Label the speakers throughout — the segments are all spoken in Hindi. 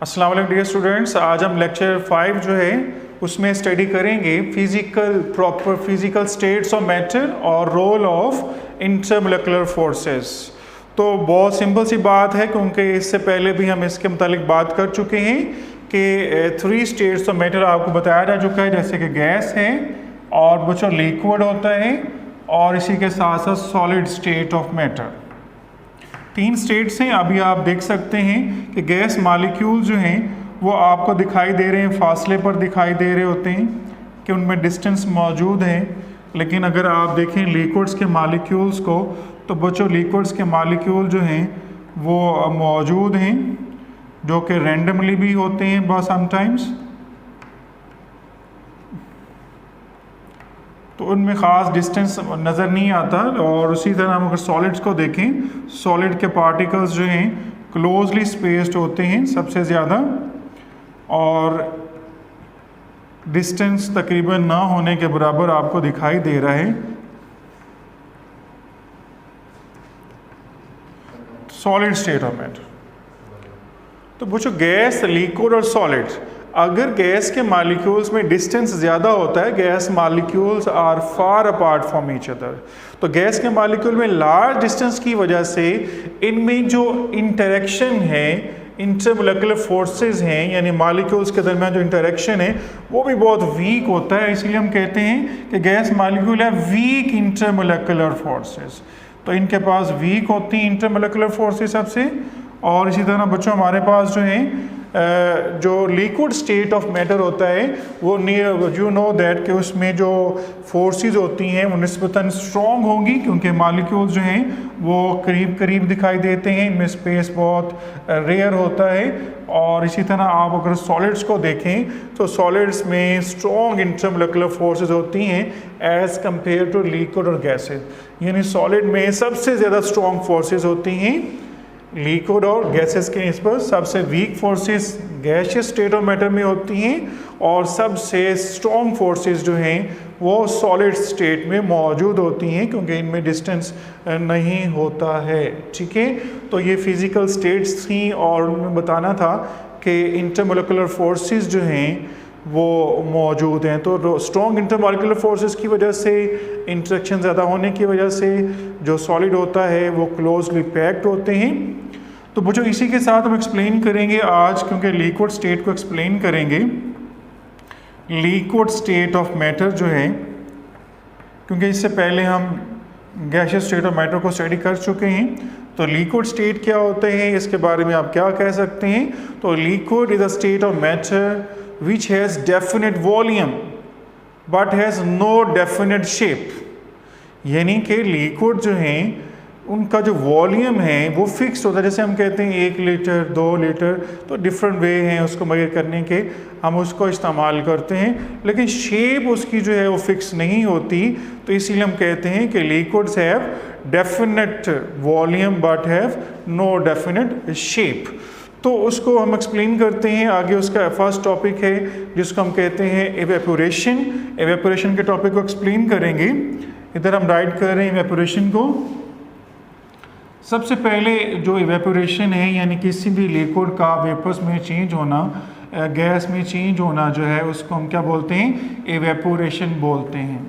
Speaker 1: अस्सलाम वालेकुम डियर स्टूडेंट्स, आज हम लेक्चर 5 जो है उसमें स्टडी करेंगे फिजिकल स्टेट्स ऑफ मैटर और रोल ऑफ इंटरमोलिकुलर फोर्सेस। तो बहुत सिंपल सी बात है क्योंकि इससे पहले भी हम इसके मुतालिक बात कर चुके हैं कि 3 स्टेट्स ऑफ मैटर आपको बताया जा चुका है, जैसे कि गैस है और बच्चों लिक्विड होता है और इसी के साथ साथ solid state of matter. 3 states हैं। अभी आप देख सकते हैं कि गैस मॉलिक्यूल जो हैं वो आपको दिखाई दे रहे हैं, फासले पर दिखाई दे रहे होते हैं कि उनमें डिस्टेंस मौजूद है। लेकिन अगर आप देखें लिक्विड्स के मॉलिक्यूल्स को तो बच्चों लिक्विड्स के मॉलिक्यूल जो हैं वो मौजूद हैं, जो कि रैंडमली भी होते हैं बस समटाइम्स, तो उनमें ख़ास डिस्टेंस नज़र नहीं आता। और उसी तरह हम अगर सॉलिड्स को देखें, सॉलिड के पार्टिकल्स जो हैं क्लोजली स्पेस्ड होते हैं सबसे ज़्यादा, और डिस्टेंस तकरीबन ना होने के बराबर आपको दिखाई दे रहा है। Solid state of matter. तो पूछो गैस, लिक्विड और सॉलिड, अगर गैस के मॉलिक्यूल्स में डिस्टेंस ज़्यादा होता है, gas molecules are far apart from each other, तो गैस के मॉलिक्यूल में लार्ज डिस्टेंस की वजह से इनमें जो इंटरेक्शन है, इंटरमोलिकुलर फोर्सेस हैं, यानी मॉलिक्यूल्स के दरमियान जो इंटरेक्शन है वो भी बहुत वीक होता है। इसलिए हम कहते हैं कि गैस मॉलिक्यूल है वीक इंटरमोलिकुलर फोर्सेस। तो इनके पास वीक होती हैं इंटरमोलिकुलर फोर्सेस सबसे। और इसी तरह बच्चों हमारे पास जो है जो लिक्विड स्टेट ऑफ मैटर होता है वो यू नो दैट कि उसमें जो फोर्सेस होती हैं वो निस्बतन स्ट्रॉन्ग होंगी, क्योंकि मॉलिक्यूल्स जो हैं वो करीब करीब दिखाई देते हैं, इनमें स्पेस बहुत रेयर होता है। और इसी तरह आप अगर सॉलिड्स को देखें तो सॉलिड्स में स्ट्रॉन्ग इंटरमोलिकुलर फोर्सेस होती हैं एज़ कम्पेयर टू लिक्विड और गैसेस, यानी सॉलिड में सबसे ज़्यादा स्ट्रॉन्ग फोर्सेस होती हैं, लिक्विड और गैसेस के निस्बत सबसे weak forces gaseous state of matter में होती हैं, और सबसे स्ट्रॉन्ग फोर्सेस जो हैं वो सॉलिड स्टेट में मौजूद होती हैं, क्योंकि इनमें डिस्टेंस नहीं होता है। ठीक है, तो ये फिज़िकल स्टेट्स थी और उनमें बताना था कि इंटरमोलिकुलर फोर्सेस जो हैं वो मौजूद हैं। तो स्ट्रॉन्ग इंटरमोलिकुलर फोर्सेस की वजह से, इंटरेक्शन ज़्यादा होने की वजह से जो सॉलिड होता है वो क्लोजली पैक्ड होते हैं। तो बच्चों इसी के साथ हम एक्सप्लेन करेंगे आज, क्योंकि लिक्विड स्टेट को एक्सप्लेन करेंगे, लिक्विड स्टेट ऑफ मैटर जो है, क्योंकि इससे पहले हम गैसियस स्टेट ऑफ मैटर को स्टडी कर चुके हैं। तो लिक्विड स्टेट क्या होते हैं, इसके बारे में आप क्या कह सकते हैं। तो liquid is a state of matter which has definite volume but has no definite shape, यानी कि लिक्विड जो हैं उनका जो वॉल्यूम है वो फिक्स होता है। जैसे हम कहते हैं 1 लीटर 2 लीटर, तो डिफरेंट वे हैं उसको मेजर करने के, हम उसको इस्तेमाल करते हैं, लेकिन शेप उसकी जो है वो फिक्स नहीं होती। तो इसीलिए हम कहते हैं कि liquids have definite volume but have no definite shape. तो उसको हम एक्सप्लेन करते हैं आगे। उसका फर्स्ट टॉपिक है जिसको हम कहते हैं एवेपोरेशन। एवेपोरेशन के टॉपिक को एक्सप्लेन करेंगे। इधर हम राइट कर रहे हैं एवेपोरेशन को। सबसे पहले जो एवेपोरेशन है, यानी किसी भी लिक्विड का वेपर्स में चेंज होना, गैस में चेंज होना जो है, उसको हम क्या बोलते हैं, एवेपोरेशन बोलते हैं।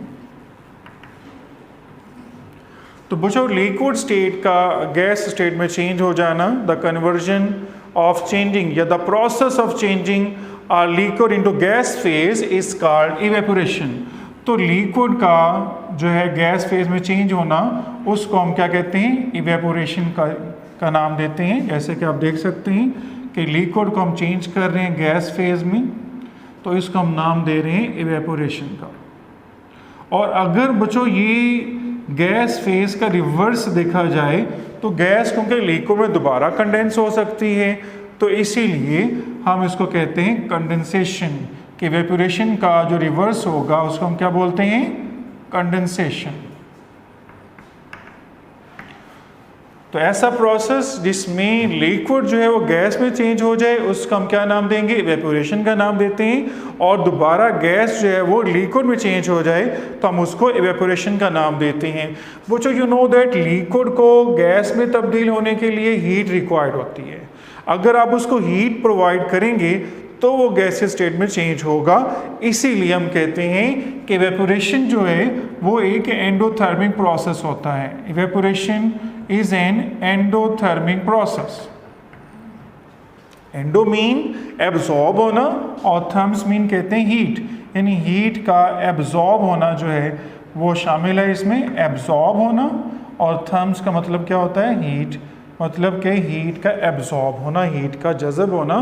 Speaker 1: तो बच्चों लिक्विड स्टेट का गैस स्टेट में चेंज हो जाना, द कन्वर्जन of changing या the process of changing a liquid into gas phase is called evaporation। तो लिक्विड का जो है गैस फेज में चेंज होना, उसको हम क्या कहते हैं, इवेपोरेशन का नाम देते हैं। जैसे कि आप देख सकते हैं कि लिक्विड को हम चेंज कर रहे हैं गैस फेज में, तो इसको हम नाम दे रहे हैं इवेपोरेशन का। और अगर बच्चों ये गैस फेज का रिवर्स देखा जाए तो गैस क्योंकि लिक्विड में दोबारा कंडेंस हो सकती है, तो इसीलिए हम इसको कहते हैं कंडेंसेशन। कि इवेपोरेशन का जो रिवर्स होगा उसको हम क्या बोलते हैं, कंडेंसेशन। तो ऐसा प्रोसेस जिसमें लिक्विड जो है वो गैस में चेंज हो जाए उसका हम क्या नाम देंगे, इवेपोरेशन का नाम देते हैं। और दोबारा गैस जो है वो लिक्विड में चेंज हो जाए तो हम उसको इवेपोरेशन का नाम देते हैं। बच्चों यू नो दैट लिक्विड को गैस में तब्दील होने के लिए हीट रिक्वायर्ड होती है। अगर आप उसको हीट प्रोवाइड करेंगे तो वो गैसियस स्टेट में चेंज होगा। इसीलिए हम कहते हैं कि इवेपोरेशन जो है वो एक एंडोथर्मिक प्रोसेस होता है। Evaporation is an endothermic process. Endo mean absorb होना और थर्म्स मीन कहते हैं हीट, यानी हीट का एब्जॉर्ब होना जो है वो शामिल है इसमें, एब्जॉर्ब होना। और थर्म्स का मतलब क्या होता है, हीट, मतलब कि हीट का एब्जॉर्ब होना, हीट का जज़ब होना।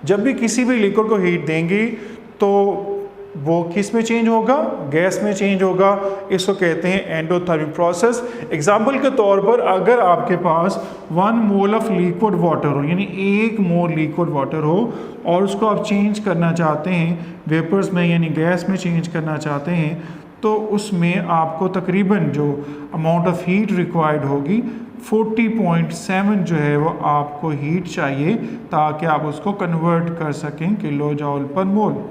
Speaker 1: जब भी किसी भी लिक्विड को हीट देंगे तो वो किस में चेंज होगा, गैस में चेंज होगा। इसको कहते हैं एंडोथर्मिक प्रोसेस। एग्जाम्पल के तौर पर अगर आपके पास 1 मोल ऑफ लिक्विड वाटर हो, यानी 1 मोल लिक्विड वाटर हो और उसको आप चेंज करना चाहते हैं वेपर्स में यानी गैस में चेंज करना चाहते हैं, तो उसमें आपको तकरीबन जो अमाउंट ऑफ हीट रिक्वायर्ड होगी 40.7 जो है वो आपको हीट चाहिए ताकि आप उसको कन्वर्ट कर सकें किलो जॉल पर मोल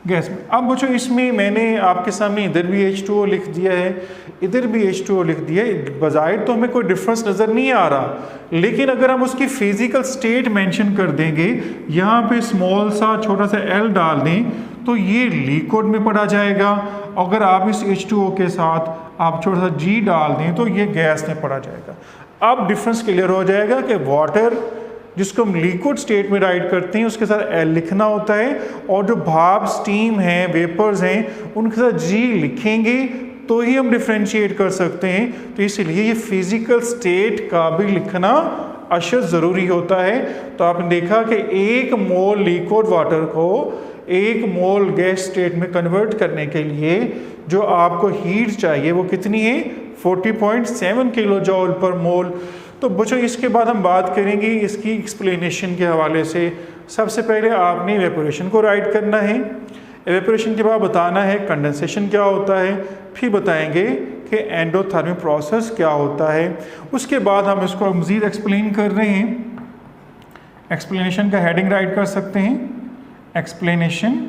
Speaker 1: गैस में। अब बच्चों इसमें मैंने आपके सामने इधर भी H2O लिख दिया है, इधर भी H2O लिख दिया है। बज़ाहिर तो हमें कोई डिफरेंस नज़र नहीं आ रहा, लेकिन अगर हम उसकी फिजिकल स्टेट मेंशन कर देंगे, यहाँ पे स्मॉल सा छोटा सा L डाल दें तो ये लिक्विड में पड़ा जाएगा। अगर आप इस H2O के साथ आप छोटा सा G डाल दें तो ये गैस में पड़ा जाएगा। अब डिफरेंस क्लियर हो जाएगा कि वाटर जिसको हम लिक्विड स्टेट में राइट करते हैं उसके साथ L लिखना होता है, और जो भाप, स्टीम है, वेपर्स हैं, उनके साथ G लिखेंगे तो ही हम डिफ्रेंशिएट कर सकते हैं। तो इसलिए ये फिजिकल स्टेट का भी लिखना अशद ज़रूरी होता है। तो आपने देखा कि 1 मोल लिक्विड वाटर को 1 मोल गैस स्टेट में कन्वर्ट करने के लिए जो आपको हीट चाहिए वो कितनी है, 40.7 किलो जॉल पर मोल। तो बच्चों इसके बाद हम बात करेंगे इसकी एक्सप्लेनेशन के हवाले से। सबसे पहले आपने इवेपोरेशन को राइट करना है, इवेपोरेशन के बाद बताना है कंडेंसेशन क्या होता है, फिर बताएंगे कि एंडोथर्मिक प्रोसेस क्या होता है। उसके बाद हम इसको मज़ीद एक्सप्लेन कर रहे हैं। एक्सप्लेनेशन का हेडिंग राइट कर सकते हैं, एक्सप्लेनेशन।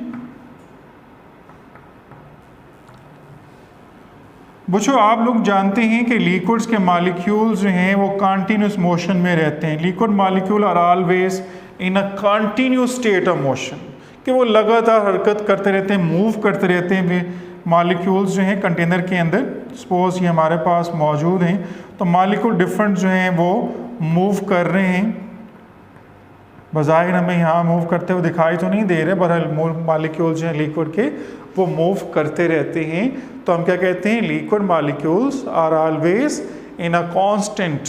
Speaker 1: बच्चों आप लोग जानते हैं कि लिक्विड्स के मॉलिक्यूल्स जो हैं वो कंटिन्यूस मोशन में रहते हैं। Liquid molecule are always in a continuous state of motion, कि वो लगातार हरकत करते रहते हैं, मूव करते रहते हैं। मॉलिक्यूल्स जो हैं कंटेनर के अंदर, सपोज ये हमारे पास मौजूद हैं, तो मॉलिक्यूल डिफरेंट जो हैं वो मूव कर रहे हैं। बज़ाहिर हमें यहाँ मूव करते हुए दिखाई तो नहीं दे रहे, बहरहाल मॉलिक्यूल्स जो हैं लिक्विड के वो मूव करते रहते हैं। तो हम क्या कहते हैं, liquid molecules are always in a constant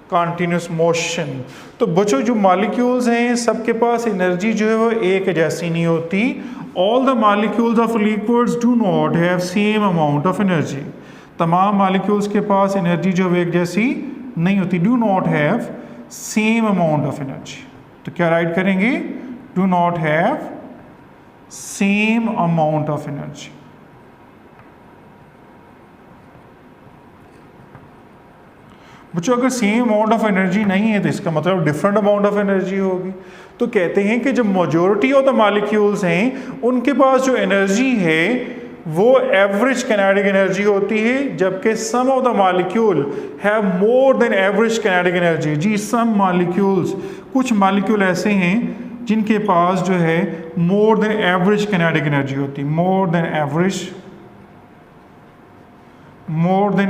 Speaker 1: continuous motion. तो बच्चों जो मॉलिक्यूल्स हैं सबके पास एनर्जी जो है वो एक जैसी नहीं होती। All the molecules of liquids do not have same amount of energy. तमाम मॉलिक्यूल्स के पास एनर्जी जो है एक जैसी नहीं होती, do not have same amount of energy. तो क्या राइट करेंगे, do not have same amount of energy. बच्चों अगर सेम अमाउंट ऑफ एनर्जी नहीं है तो इसका मतलब डिफरेंट अमाउंट ऑफ एनर्जी होगी। तो कहते हैं कि जो मेजॉरिटी ऑफ द मॉलिक्यूल्स हैं उनके पास जो एनर्जी है वो एवरेज काइनेटिक एनर्जी होती है, जबकि some of the molecule have more than average kinetic energy. जी सम मॉलिक्यूल्स, कुछ मॉलिक्यूल ऐसे हैं जिनके पास जो है more than average kinetic energy होती है, more than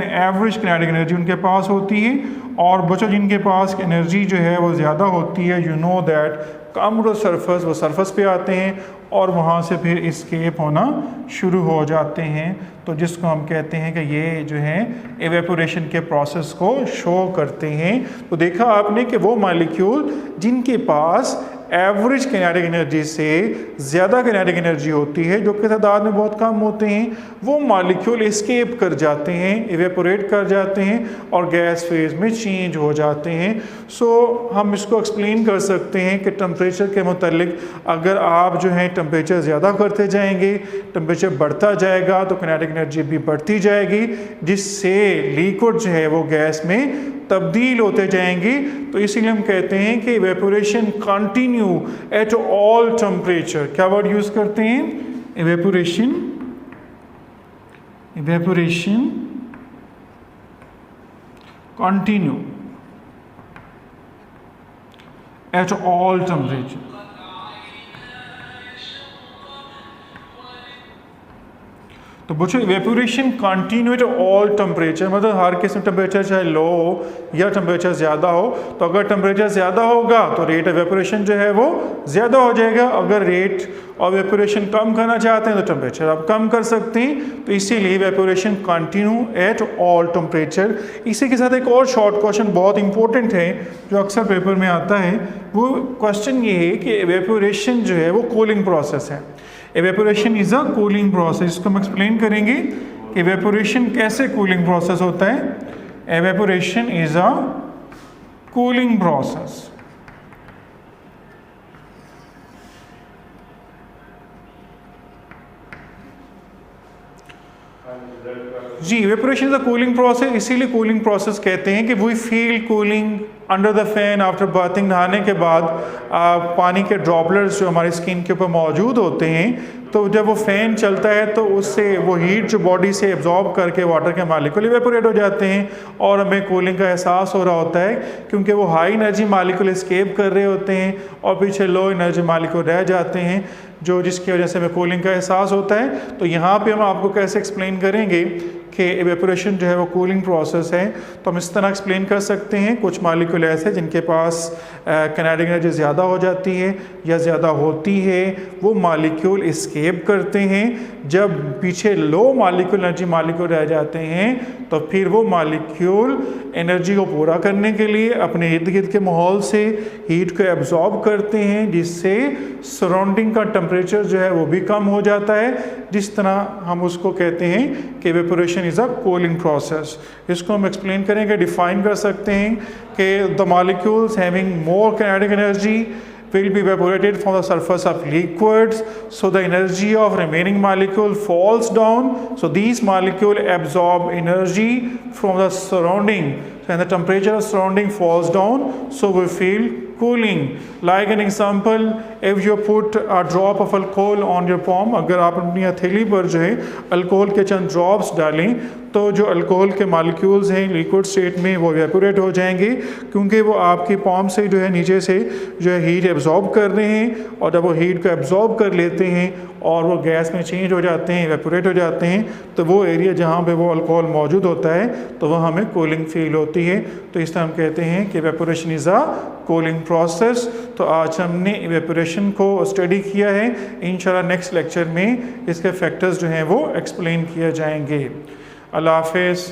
Speaker 1: average kinetic energy उनके पास होती है। और बच्चों जिनके पास एनर्जी जो है वो ज़्यादा होती है, you know that come to surface, वो सरफेस पे आते हैं और वहाँ से फिर एस्केप होना शुरू हो जाते हैं। तो जिसको हम कहते हैं कि ये जो है एवेपोरेशन के प्रोसेस को शो करते हैं। तो देखा आपने कि वो मॉलिक्यूल जिनके पास एवरेज काइनेटिक एनर्जी से ज़्यादा काइनेटिक एनर्जी होती है, जो कि तादाद में बहुत कम होते हैं, वो मॉलिक्यूल एस्केप कर जाते हैं, इवेपोरेट कर जाते हैं और गैस फेज में चेंज हो जाते हैं। सो हम इसको एक्सप्लेन कर सकते हैं कि टेम्परेचर के मुतालिक अगर आप जो है टेम्परेचर ज़्यादा करते जाएंगे, टेम्परेचर बढ़ता जाएगा तो काइनेटिक एनर्जी भी बढ़ती जाएगी, जिससे लिक्विड जो है वो गैस में तब्दील होते जाएंगे। तो इसीलिए हम कहते हैं कि evaporation continue at all temperature. क्या वर्ड यूज करते हैं, evaporation continue at all temperature. तो बच्चों evaporation continue at all temperature, मतलब हर किस्म टेम्परेचर चाहे लो हो या टेम्परेचर ज़्यादा हो, तो अगर टेम्परेचर ज़्यादा होगा तो रेट ऑफ इवेपोरेशन जो है वो ज़्यादा हो जाएगा। अगर रेट ऑफ इवेपोरेशन कम करना चाहते हैं तो टेम्परेचर आप कम कर सकते हैं। तो इसीलिए evaporation continue at all temperature. इसी के साथ एक और शॉर्ट क्वेश्चन बहुत इंपॉर्टेंट है जो अक्सर पेपर में आता है, वो क्वेश्चन ये है कि इवेपोरेशन जो है वो कूलिंग प्रोसेस है। Evaporation is a cooling process. इसको हम एक्सप्लेन करेंगे कि एवेपोरेशन कैसे कूलिंग प्रोसेस होता है। Evaporation is a cooling process. जी, evaporation is a cooling process. इसीलिए कूलिंग प्रोसेस कहते हैं कि we feel cooling under the fan after bathing. नहाने के बाद पानी के ड्रॉपलेट्स जो हमारी स्किन के ऊपर मौजूद होते हैं, तो जब वो फ़ैन चलता है तो उससे वो हीट जो बॉडी से एब्जॉर्ब करके वाटर के मालिक्यूल इवेपोरेट हो जाते हैं और हमें कूलिंग का एहसास हो रहा होता है, क्योंकि वो हाई एनर्जी मालिक्यूल एस्केप कर रहे होते हैं और पीछे लो एनर्जी मालिक्यूल रह जाते हैं, जो जिसकी वजह से हमें कूलिंग का एहसास होता है। तो यहाँ पे हम आपको कैसे एक्सप्लेन करेंगे कि इवेपोरेशन जो है वो कूलिंग प्रोसेस है। तो हम इस तरह एक्सप्लेन कर सकते हैं, कुछ मालिक्यूल ऐसे जिनके पास काइनेटिक एनर्जी ज़्यादा हो जाती है या ज़्यादा होती है, वो मालिक्यूल एस्केप करते हैं। जब पीछे लो मालिक्यूल एनर्जी मालिक्यूल रह जाते हैं तो फिर वो मालिक्यूल एनर्जी को पूरा करने के लिए अपने इर्द गिर्द के माहौल से हीट को एब्जॉर्ब करते हैं, जिससे सराउंडिंग का टेम्परेचर जो है वो भी कम हो जाता है। जिस तरह हम उसको कहते हैं कि evaporation is a cooling process. इसको हम एक्सप्लेन करेंगे, डिफाइन कर सकते हैं कि the molecules having more kinetic energy will be evaporated from the surface of liquids, so the energy of remaining molecule falls down, so these molecule absorb energy from the surrounding, and the temperature of surrounding falls down, so we feel cooling. Like an example, if you put a drop of alcohol on your palm, अगर आप अपनी हथेली पर जो है अल्कोहल के चंद ड्रॉप्स डालें तो जो अल्कोहल के मालिक्यूल्स हैं लिक्विड स्टेट में वो इवेपोरेट हो जाएंगे, क्योंकि वो आपकी पाम से जो है नीचे से जो है हीट एब्जॉर्ब कर रहे हैं, और जब वो हीट को एब्जॉर्ब कर लेते हैं और वो गैस में चेंज हो जाते हैं, इवेपोरेट हो जाते हैं, तो वो एरिया जहाँ पे वो अल्कोहल मौजूद होता है तो वह हमें कूलिंग फील होती है। तो इस तरह हम कहते हैं कि evaporation is a cooling process. तो आज हमने इवेपोरेशन को स्टडी किया है। इंशाल्लाह नेक्स्ट लेक्चर में इसके फैक्टर्स जो हैं वो एक्सप्लेन किए जाएंगे। अल्लाह हाफ़िज़।